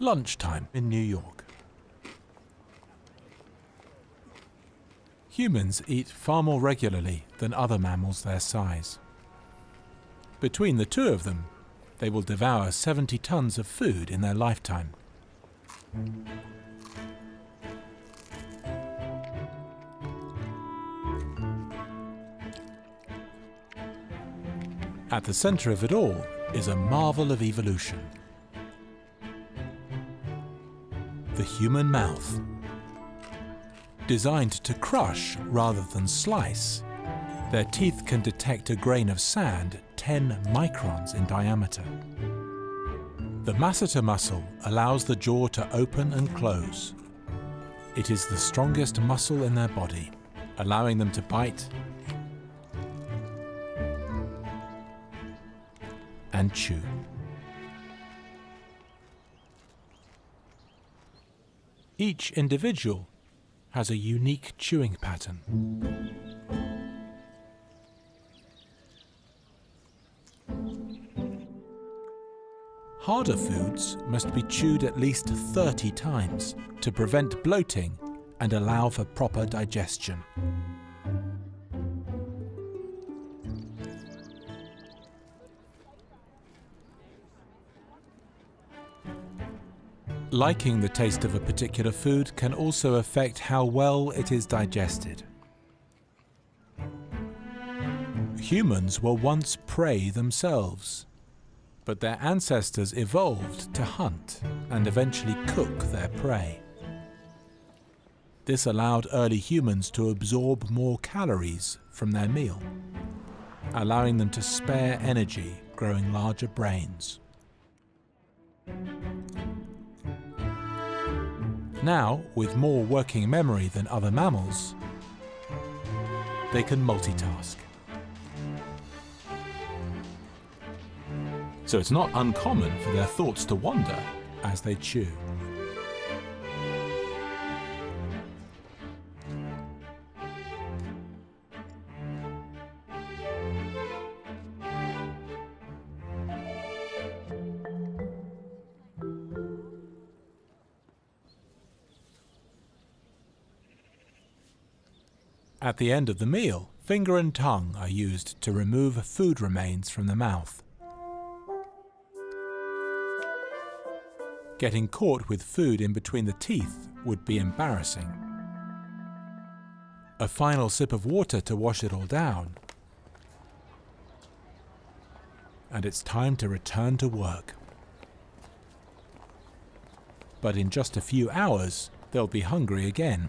Lunchtime in New York. Humans eat far more regularly than other mammals their size. Between the two of them, they will devour 70 tons of food in their lifetime. At the center of it all is a marvel of evolution. The human mouth. Designed to crush rather than slice, their teeth can detect a grain of sand 10 microns in diameter. The masseter muscle allows the jaw to open and close. It is the strongest muscle in their body, allowing them to bite and chew. Each individual has a unique chewing pattern. Harder foods must be chewed at least 30 times to prevent bloating and allow for proper digestion. Liking the taste of a particular food can also affect how well it is digested. Humans were once prey themselves, but their ancestors evolved to hunt and eventually cook their prey. This allowed early humans to absorb more calories from their meal, allowing them to spare energy, growing larger brains. Now, with more working memory than other mammals, they can multitask. So it's not uncommon for their thoughts to wander as they chew. At the end of the meal, finger and tongue are used to remove food remains from the mouth. Getting caught with food in between the teeth would be embarrassing. A final sip of water to wash it all down, and it's time to return to work. But in just a few hours, they'll be hungry again.